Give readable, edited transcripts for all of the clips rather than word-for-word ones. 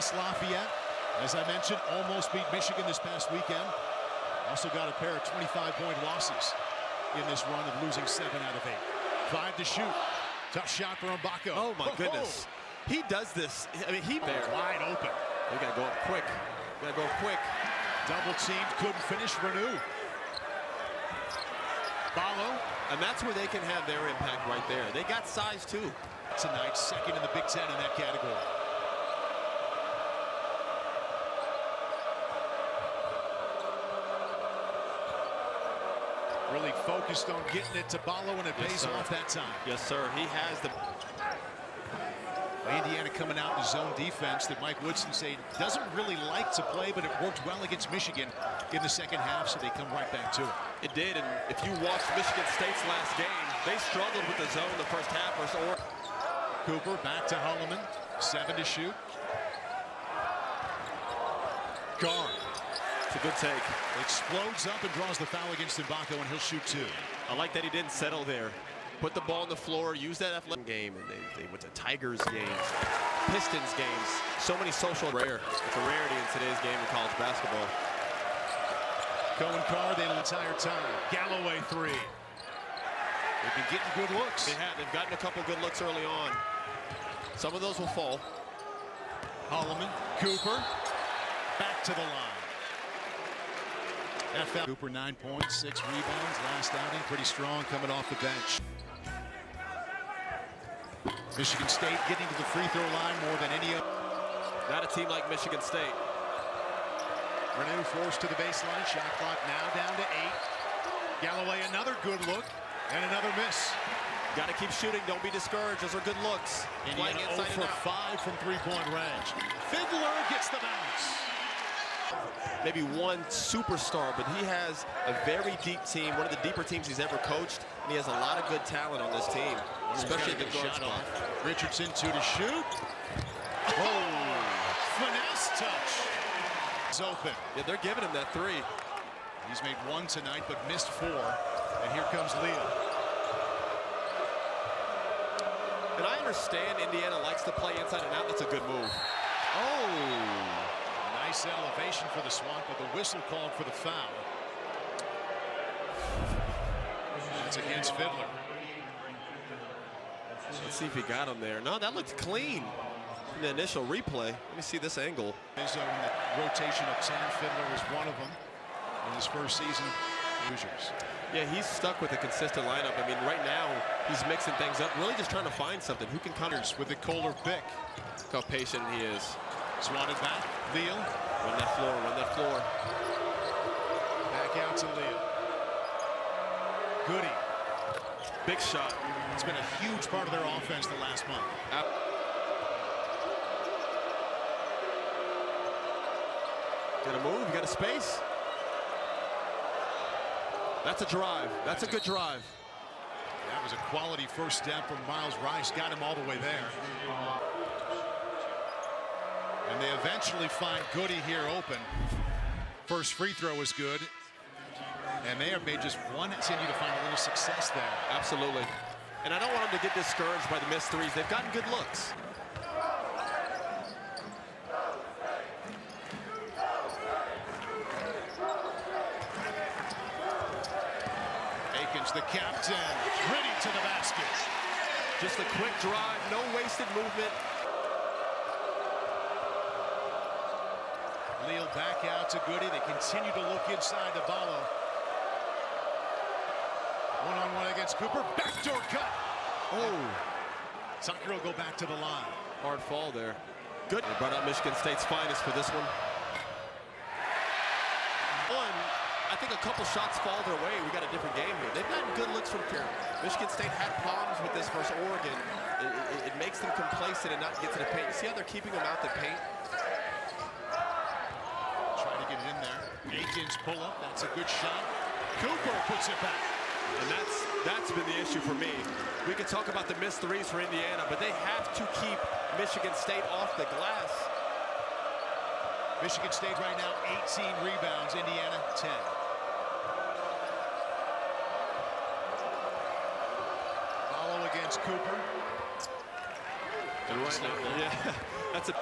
West Lafayette, as I mentioned, almost beat Michigan this past weekend. Also got a pair of 25-point losses in this run of losing 7 out of 8. 5 to shoot. Tough shot for Mbako. Oh my goodness. He does this. I mean, there. Wide open. We gotta go up quick. Gotta go quick. Double teamed, couldn't finish. Renew. Ballo. And that's where they can have their impact right there. They got size too. Tonight, second in the Big Ten in that category. Really focused on getting it to Ballo, and it pays off that time. Yes, sir. He has the... Indiana coming out in zone defense that Mike Woodson said doesn't really like to play, but it worked well against Michigan in the second half, so they come right back to it. It did, and if you watched Michigan State's last game, they struggled with the zone the first half or so. Cooper back to Holloman. 7 to shoot. Gone. It's a good take. Explodes up and draws the foul against Mbako, and he'll shoot 2. I like that he didn't settle there. Put the ball on the floor, use that athletic game, and they went to Tigers games, Pistons games. So many social rare. It's a rarity in today's game in college basketball. Cohen Carr, the entire time. Galloway 3. They've been getting good looks. They have. They've gotten a couple good looks early on. Some of those will fall. Holloman, Cooper, back to the line. Cooper 9 points, 6 rebounds, last outing, pretty strong coming off the bench. Michigan State getting to the free throw line more than any other. Not a team like Michigan State. Renew forced to the baseline, shot clock now down to 8. Galloway another good look and another miss. Got to keep shooting, don't be discouraged, those are good looks. Indiana 0 for 5 from three-point range. Fiddler gets the bounce. Maybe one superstar, but he has a very deep team, one of the deeper teams he's ever coached, and he has a lot of good talent on this team, especially at the guard spot. Richardson 2 to shoot. Oh, finesse touch. It's open. Yeah, they're giving him that 3. He's made 1 tonight, but missed 4. And here comes Leal. And I understand Indiana likes to play inside and out. That's a good move. Oh. Nice elevation for the Swamp, but the whistle called for the foul. That's against Fiddler. Let's see if he got him there. No, that looked clean in the initial replay. Let me see this angle. His rotation of 10, Fiddler was one of them in his first season of Hoosiers. Yeah, he's stuck with a consistent lineup. I mean, right now, he's mixing things up, really just trying to find something. Who can counter with the Kohler pick. Look how patient he is. Swatted back, Leal. Run that floor, run that floor. Back out to Leal. Goody. Big shot. It's been a huge part of their offense the last month. Got to move, you got a space. That's a drive. That's a good drive. That was a quality first step from Miles Rice. Got him all the way there. And they eventually find Goody here open. First free throw is good. And they have made just one. Continue to find a little success there. Absolutely. And I don't want them to get discouraged by the missed 3s. They've gotten good looks. Akins, the captain, ready to the basket. Just a quick drive, no wasted movement. Leal back out to Goody. They continue to look inside to Ballo. One-on-one against Cooper. Backdoor cut. Oh. Tucker will go back to the line. Hard fall there. Good. They brought out Michigan State's finest for this one. I think a couple shots fall their way. We got a different game here. They've gotten good looks from here. Michigan State had problems with this versus Oregon. It makes them complacent and not get to the paint. You see how they're keeping them out the paint? Trying to get it in there. Akins pull up. That's a good shot. Cooper puts it back. And that's been the issue for me. We can talk about the missed 3s for Indiana, but they have to keep Michigan State off the glass. Michigan State right now 18 rebounds. Indiana 10. Ballo against Cooper. And right now, yeah, that's a.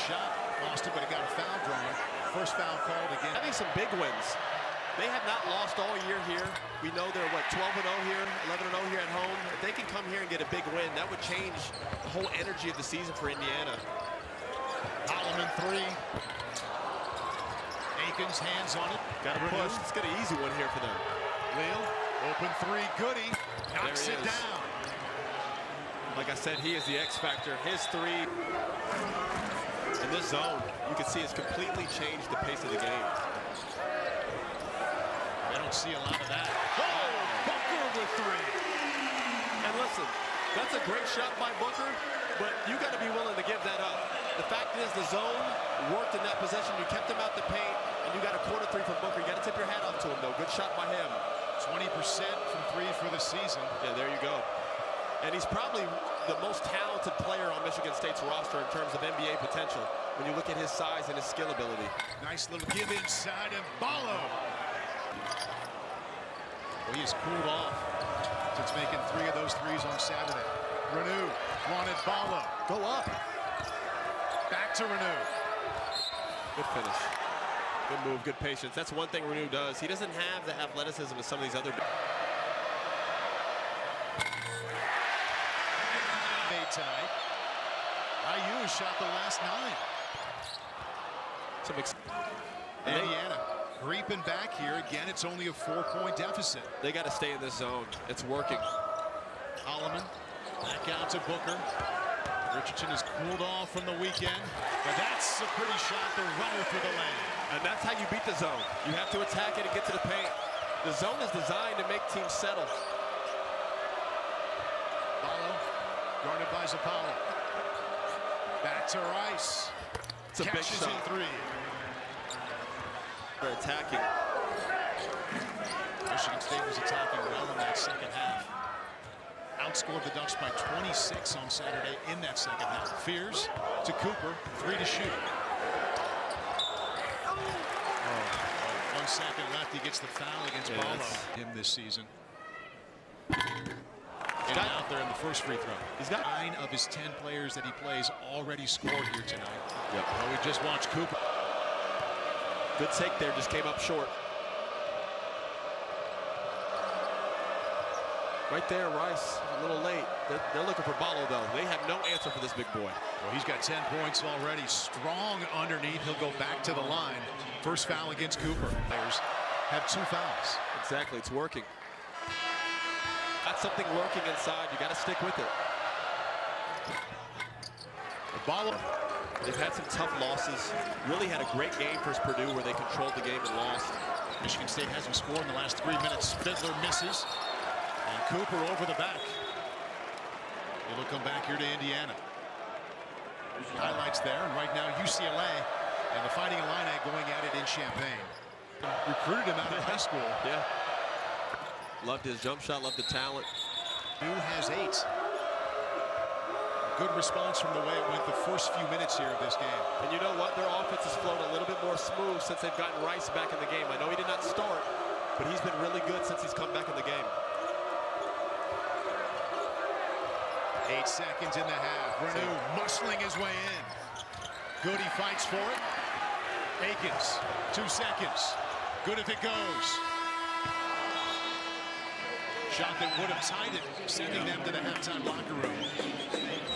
shot, lost it, but it got a foul drawn. First foul called again. Having some big wins. They have not lost all year here. We know they're, what, 12-0 here, 11-0 here at home. If they can come here and get a big win, that would change the whole energy of the season for Indiana. Holloman three. Akins hands on it. Got to push. It's got an easy one here for them. Leal, open three, Goody. Knocks it down. Like I said, he is the X factor. His three in this zone, you can see, has completely changed the pace of the game. I don't see a lot of that. Oh, Booker with three. And listen, that's a great shot by Booker, but you got to be willing to give that up. The fact is, the zone worked in that possession. You kept him out the paint, and you got a corner three from Booker. You got to tip your hat off to him, though. Good shot by him. 20% from three for the season. Yeah, there you go. And he's probably the most talented player on Michigan State's roster in terms of NBA potential when you look at his size and his skill ability. Nice little give inside, and Ballo. Well, he has cooled off since making three of those threes on Saturday. Renew wanted Ballo. Go up. Back to Renew. Good finish. Good move, good patience. That's one thing Renew does. He doesn't have the athleticism of some of these other. Tonight. IU shot the last 9. Indiana creeping back here. Again, it's only a 4-point deficit. They got to stay in this zone. It's working. Holloman back out to Booker. Richardson has cooled off from the weekend, but that's a pretty shot. The runner through the lane. And that's how you beat the zone. You have to attack it and get to the paint. The zone is designed to make teams settle. Guarded by Zapala. Back to Rice. It's a big shot. In three. They're attacking. Michigan State was attacking well in that second half. Outscored the Ducks by 26 on Saturday in that second half. Fears to Cooper, three to shoot. 1 second left. He gets the foul against Ballo. Him this season. Out there in the first free throw. He's got 9 of his 10 players that he plays already scored here tonight. Yep. Well, we just watched Cooper. Good take there, just came up short. Right there, Rice, a little late. They're looking for Ballo, though. They have no answer for this big boy. Well, he's got 10 points already. Strong underneath. He'll go back to the line. First foul against Cooper. Players have 2 fouls. Exactly, it's working. Got something working inside. You got to stick with it. Ballo. They've had some tough losses. Really had a great game versus Purdue where they controlled the game and lost. Michigan State hasn't scored in the last 3 minutes. Fiddler misses. And Cooper over the back. It'll come back here to Indiana. Highlights there. And right now UCLA and the Fighting Illini going at it in Champaign. Recruited him out of high school. Yeah. Loved his jump shot, loved the talent. Who has 8. Good response from the way it went the first few minutes here of this game. And you know what? Their offense has flowed a little bit more smooth since they've gotten Rice back in the game. I know he did not start, but he's been really good since he's come back in the game. 8 seconds in the half. Renew muscling his way in. Goody fights for it. Akins, 2 seconds. Good if it goes. Shot that would have tied it, sending them to the halftime locker room.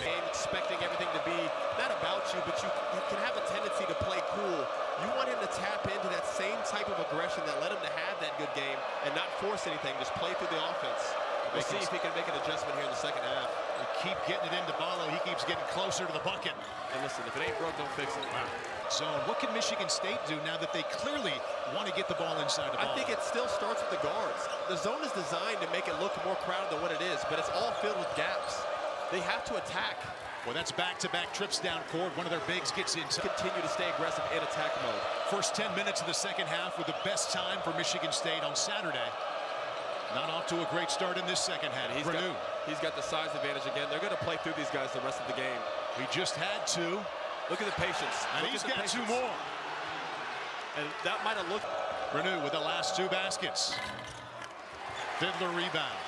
And expecting everything to be not about you, but you can have a tendency to play cool. You want him to tap into that same type of aggression that led him to have that good game and not force anything, just play through the offense. We'll see if he can make an adjustment here in the second half. They keep getting it into Ballo. He keeps getting closer to the bucket. And listen, if it ain't broke, don't fix it. Wow. So what can Michigan State do now that they clearly want to get the ball inside the ball? I think it still starts with the guards. The zone is designed to make it look more crowded than what it is, but it's all filled with gaps. They have to attack. Well, that's back-to-back trips down court. One of their bigs gets inside. Continue to stay aggressive in attack mode. First 10 minutes of the second half were the best time for Michigan State on Saturday. Not off to a great start in this second half. He's got the size advantage again. They're going to play through these guys the rest of the game. He just had 2. Look at the patience. And he's got 2 more. And that might have looked. Renew with the last 2 baskets. Fiddler rebound.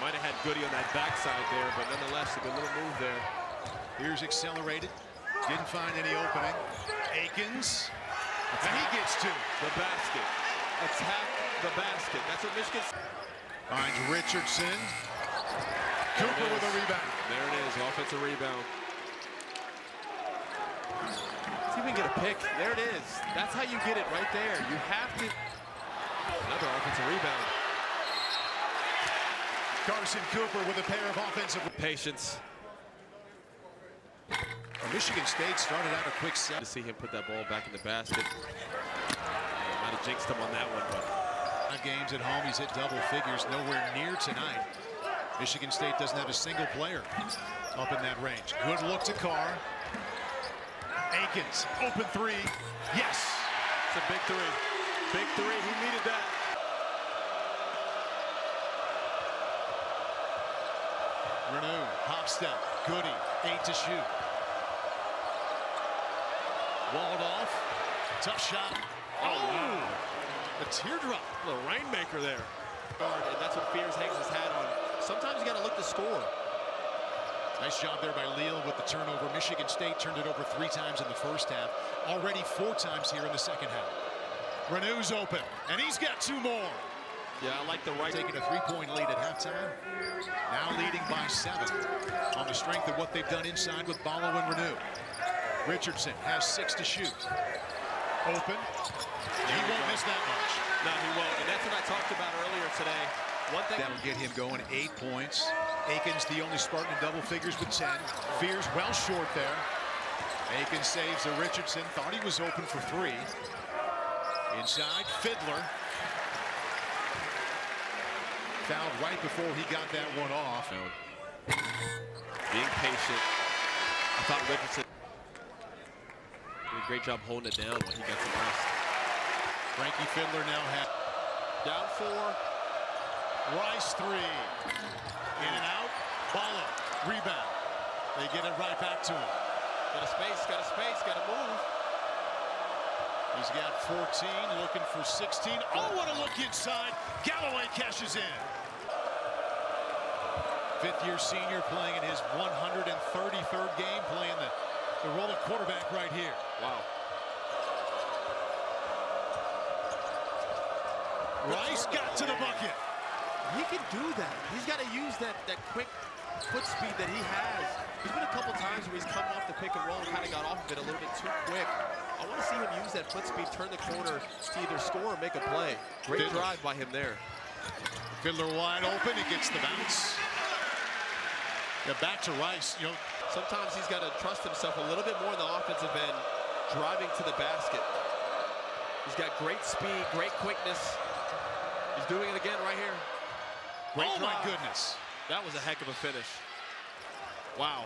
Might have had Goody on that backside there, but nonetheless, a good little move there. Here's accelerated. Didn't find any opening. Akins. And he gets two. The basket. Attack the basket. That's what Michigan. Finds Richardson. Cooper with a rebound. There it is. Offensive rebound. See if we can get a pick. There it is. That's how you get it right there. You have to. Another offensive rebound. Carson Cooper with a pair of offensive. Patience. Michigan State started out a quick set. To see him put that ball back in the basket. Might have jinxed him on that one, but. Games at home, he's hit double figures, nowhere near tonight. Michigan State doesn't have a single player up in that range. Good look to Carr. Akins, open three. Yes. It's a big three. Big three. He needed that. Renew, hop step, Goody, 8 to shoot. Walled off. Tough shot. Oh, wow. A teardrop. A little rainmaker there. And that's what Fears hangs his hat on. Sometimes you got to look to score. Nice job there by Leal with the turnover. Michigan State turned it over 3 times in the first half. Already 4 times here in the second half. Renew's open, and he's got 2 more. Yeah, I like the right. Taking a 3-point lead at halftime. Now leading by 7 on the strength of what they've done inside with Ballo and Renew. Richardson has 6 to shoot. Open. He won't miss that much. No, he won't. And that's what I talked about earlier today. One thing that'll get him going, 8 points. Akins the only Spartan in double figures with 10. Fears well short there. Akins saves to Richardson. Thought he was open for 3. Inside, Fiddler. Fouled right before he got that one off. Being patient. I thought Richardson did a great job holding it down when he got some rest. Frankie Fiddler now has down 4. Rice 3. In and out. Ballo. Rebound. They get it right back to him. Got a space, got a move. He's got 14, looking for 16. Oh, what a look inside. Galloway cashes in. 5th-year senior playing in his 133rd game, playing the role of quarterback right here. Wow. Rice got to the bucket. He can do that. He's got to use that quick foot speed that he has. There's been a couple times where he's come off the pick and roll and kind of got off of it a little bit too quick. I want to see him use that foot speed, turn the corner to either score or make a play. Great drive by him there. Fiddler wide open. He gets the bounce. Yeah, back to Rice. You know, sometimes he's got to trust himself a little bit more in the offensive end, driving to the basket. He's got great speed, great quickness. He's doing it again right here. Great oh, drive. My goodness. That was a heck of a finish. Wow.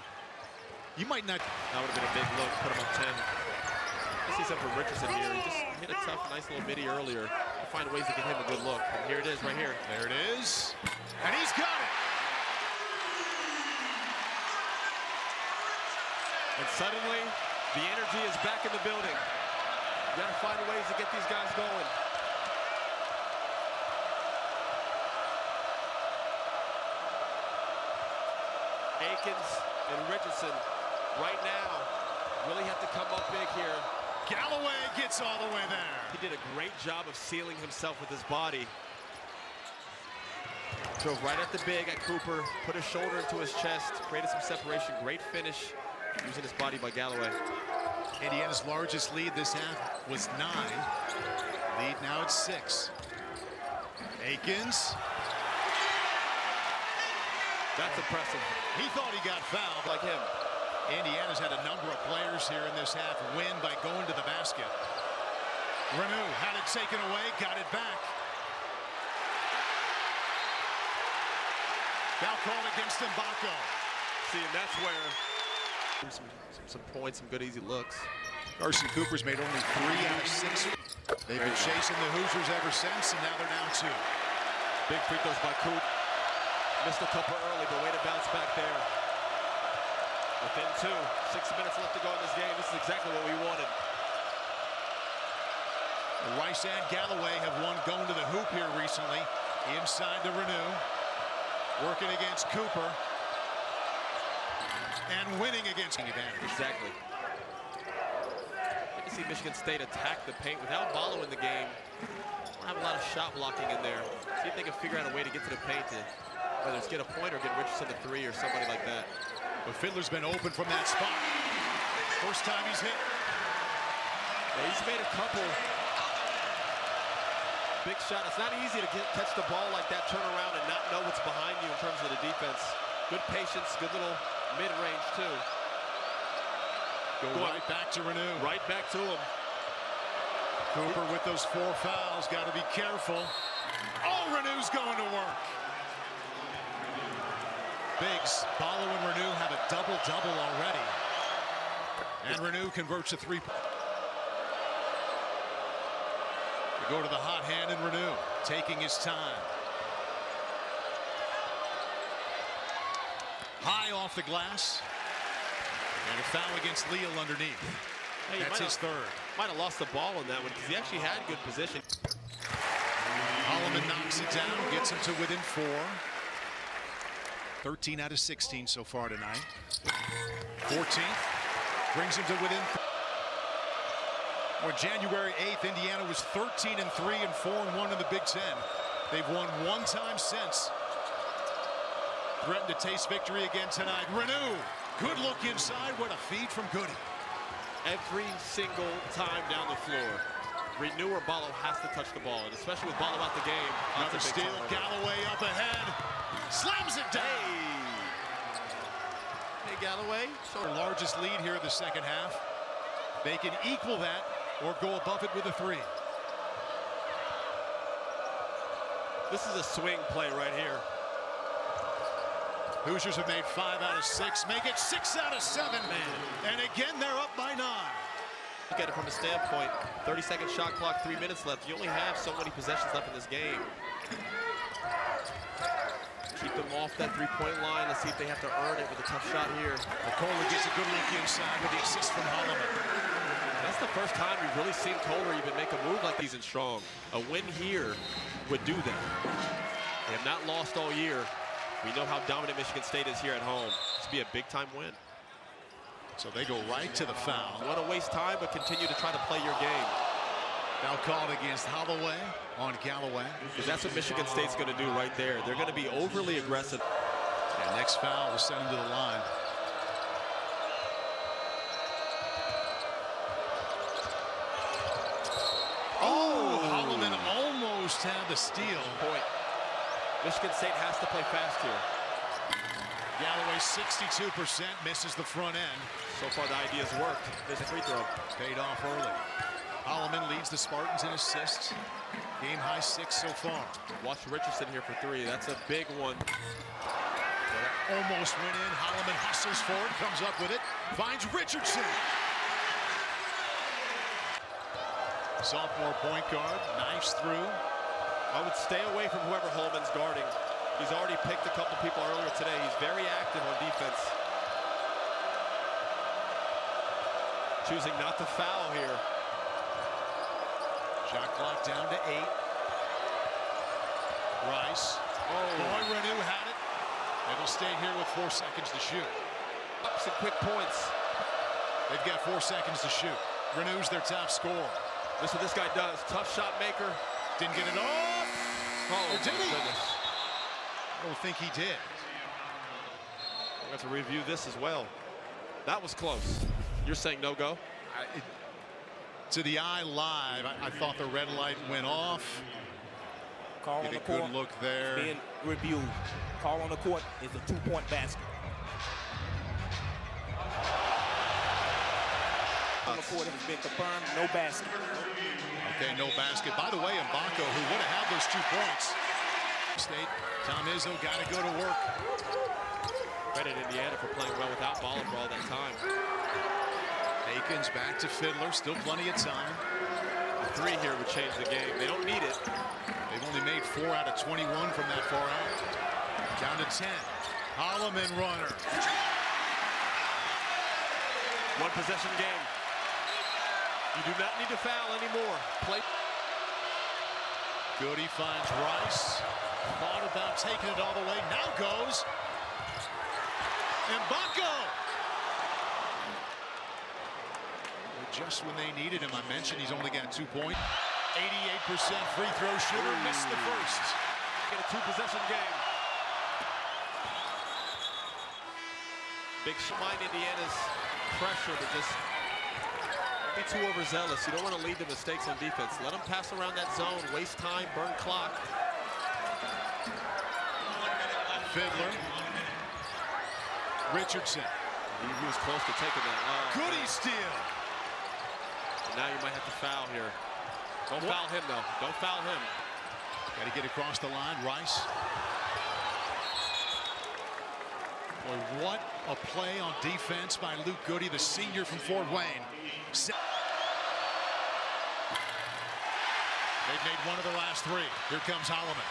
You might not. That would have been a big look. Put him up 10. I see something from Richardson here. He just hit a tough, nice little midi earlier. I'll find ways to get him a good look. And here it is right here. There it is. And he's got it. And suddenly, the energy is back in the building. You got to find ways to get these guys going. Akins and Richardson right now really have to come up big here. Galloway gets all the way there. He did a great job of sealing himself with his body. Drove right at the big at Cooper, put his shoulder into his chest, created some separation. Great finish using his body by Galloway. Indiana's largest lead this half was 9. Lead now at 6. Akins. That's impressive. He thought he got fouled. Like him. Indiana's had a number of players here in this half win by going to the basket. Renew had it taken away, got it back. Foul called against Mbako. See, and that's where some points, some good easy looks. Carson Cooper's made only 3 out of 6. They've been chasing the Hoosiers ever since, and now they're down 2. Big free throws by Coop. Missed a couple early, but way to bounce back there. Within 2, 6 minutes left to go in this game. This is exactly what we wanted. Rice and Galloway have won going to the hoop here recently. Inside the Renew. Working against Cooper. And winning against advantage. Exactly. see Michigan State attack the paint without Ballo in the game. Have a lot of shot blocking in there. See if they can figure out a way to get to the paint to whether it's get a point or get Richardson to three or somebody like that. But Fiddler's been open from that spot. First time he's hit. Yeah, he's made a couple big shots. It's not easy to catch the ball like that, turn around and not know what's behind you in terms of the defense. Good patience, good little mid-range too. Go right back to Reneau. Right back to him. Cooper with those 4 fouls, got to be careful. Oh, Reneau's going to work. Biggs, Ballo and Reneau have a double-double already. And Reneau converts a 3. They go to the hot hand and Reneau taking his time. High off the glass. And a foul against Leal underneath. Hey, that's his third. Might have lost the ball on that one because he actually had good position. Holloman knocks it down, gets him to within 4. 13 out of 16 so far tonight. 14th brings him to within. On January 8th, Indiana was 13-3 and 4-1 in the Big Ten. They've won 1 time since. Threatened to taste victory again tonight. Reneau, good look inside. What a feed from Goody. Every single time down the floor, Reneau or Ballo has to touch the ball, and especially with Ballo out the game. Another steal. Galloway up ahead. Slams it down. Hey Galloway. So their largest lead here in the second half. They can equal that or go above it with a 3. This is a swing play right here. Hoosiers have made 5 out of 6, make it 6 out of 7. Man. And again, they're up by 9. Look at it from a standpoint. 30-second shot clock, 3 minutes left. You only have so many possessions left in this game. Keep them off that 3-point line. Let's see if they have to earn it with a tough shot here. Kohler gets a good look inside with the assist from Holloman. That's the first time we've really seen Kohler even make a move like he's in strong. A win here would do that. They have not lost all year. We know how dominant Michigan State is here at home. This would be a big-time win. So they go right to the foul. You want to waste time, but continue to try to play your game. Foul called against Holloway on Galloway. Because that's what Michigan State's going to do right there. They're going to be overly aggressive. And next foul will send him to the line. Oh, Holloman almost had the steal. Point. Michigan State has to play fast here. Galloway 62%, misses the front end. So far the idea's worked. There's a free throw. Paid off early. Holloman leads the Spartans in assists. Game high 6 so far. Watch Richardson here for 3. That's a big one. Almost went in. Holloman hustles forward, comes up with it, finds Richardson. Sophomore point guard, knifes through. I would stay away from whoever Holman's guarding. He's already picked a couple people earlier today. He's very active on defense. Choosing not to foul here. Shot clock down to 8. Rice. Boy, Reneau had it. They will stay here with 4 seconds to shoot. Ups and quick points. They've got 4 seconds to shoot. Reneau's their top scorer. This is what this guy does. Tough shot maker. Didn't get it off. Oh, or did he? Goodness. I don't think he did. We're going to review this as well. That was close. You're saying no go? To the eye live, I thought the red light went off. Call on the court. Good look there. Being reviewed. Call on the court is a 2-point basket. On the court has been confirmed, no basket. Okay, no basket. By the way, Mbako, who would have had those 2 points. State, Tom Izzo got to go to work. Credit Indiana for playing well without Ballo for all that time. Akins back to Fiddler, still plenty of time. A 3 here would change the game. They don't need it. They've only made 4 out of 21 from that far out. Down to 10. Holloman runner. 1 possession game. You do not need to foul anymore. Play. Goody finds Rice. Thought about taking it all the way. Now goes Mbako. just when they needed him. I mentioned he's only got 2 points. 88% free throw shooter, missed the first. Get a two-possession game. Big mind Indiana's pressure, but just don't be too overzealous. You don't want to lead to mistakes on defense. Let them pass around that zone, waste time, burn clock. Fiddler. Richardson. He was close to taking that. Oh, Goody steal. now you might have to foul here. Don't foul him, though. Don't foul him. Got to get across the line. Rice. Boy, what a play on defense by Luke Goody, the senior from Fort Wayne. They've made one of the last three. Here comes Holloman.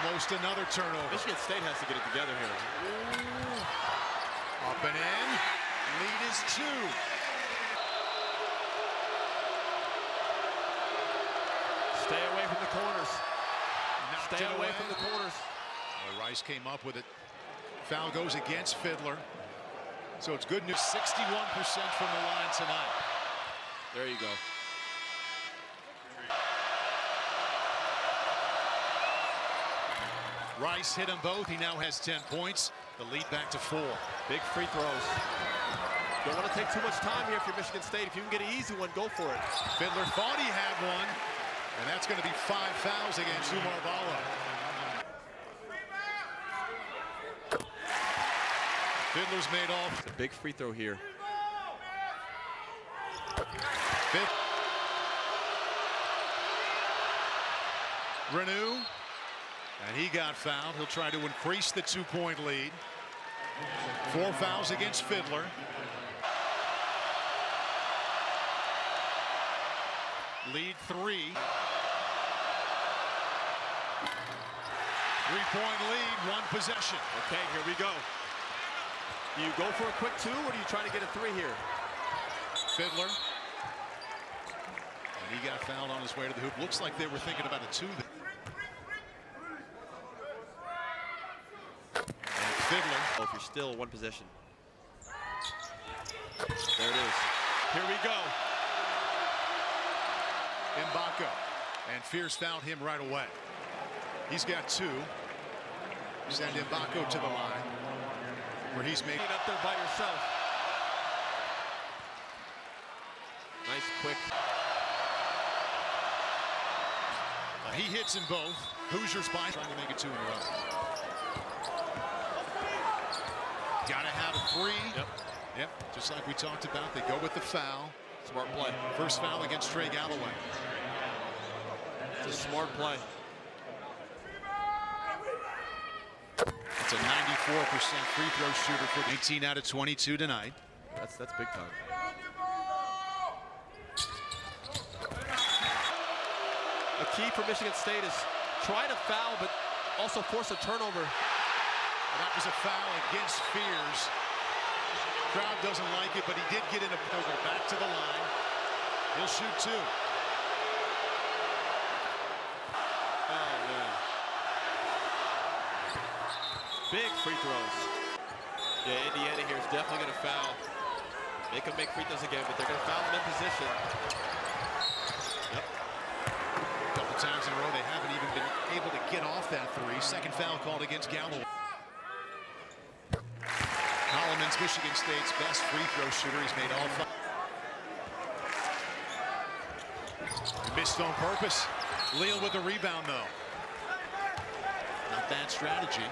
Almost another turnover. Michigan State has to get it together here. Up and in. Lead is 2. Stay away from the corners. Knocked Stay it away from the corners. Well, Rice came up with it. Foul goes against Fiddler. So it's good news. 61% from the line tonight. There you go. Rice hit them both. He now has 10 points. The lead back to 4. Big free throws. Don't want to take too much time here if you're Michigan State. If you can get an easy one, go for it. Fiddler thought he had one. And that's going to be 5 fouls against Umar Ballo. Fiddler's made off. It's a big free throw here. Renew. And he got fouled. He'll try to increase the 2-point lead. 4 fouls against Fiddler. Lead 3. 3-point lead, 1 possession. Okay, here we go. Do you go for a quick 2 or do you try to get a 3 here? Fiddler. And he got fouled on his way to the hoop. Looks like they were thinking about a 2. And Fiddler. Oh, if you're still 1 possession. There it is. Here we go. Mbako. And Fierce fouled him right away. He's got 2. Send Mbako to the line, where he's made up there by yourself. Nice quick. He hits them both. Hoosiers by trying to make it 2 in a row. Gotta have a 3. Yep. Just like we talked about, they go with the foul. Smart play. First foul against Trey Galloway. It's a smart play. It's a 94% free throw shooter for 18 out of 22 tonight. That's big time. A key for Michigan State is try to foul, but also force a turnover. And that was a foul against Fears. Crowd doesn't like it, but he did get in a poker. Back to the line. He'll shoot 2. Oh, man. Big free throws. Yeah, Indiana here is definitely going to foul. They can make free throws again, but they're going to foul them in position. Yep. A couple times in a row, they haven't even been able to get off that 3. Second foul called against Galloway. Holloman's Michigan State's best free throw shooter. He's made all 5. Missed on purpose. Leal with the rebound, though. Not bad strategy.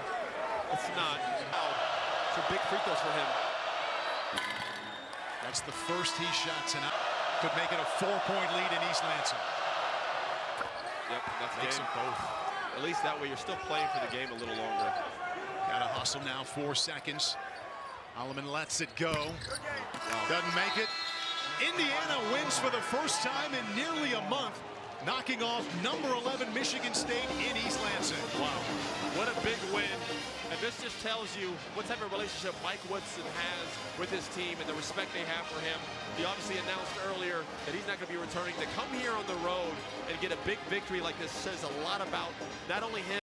It's not. Some big free throws for him. That's the first he shot tonight. Could make it a 4-point lead in East Lansing. Yep, that's Makes game. them both. At least that way you're still playing for the game a little longer. Got to hustle now. 4 seconds. Holloman lets it go. Doesn't make it. Indiana wins for the first time in nearly a month, knocking off number 11 Michigan State in East Lansing. Wow, what a big win. And this just tells you what type of relationship Mike Woodson has with his team and the respect they have for him. He obviously announced earlier that he's not going to be returning. To come here on the road and get a big victory like this says a lot about not only him,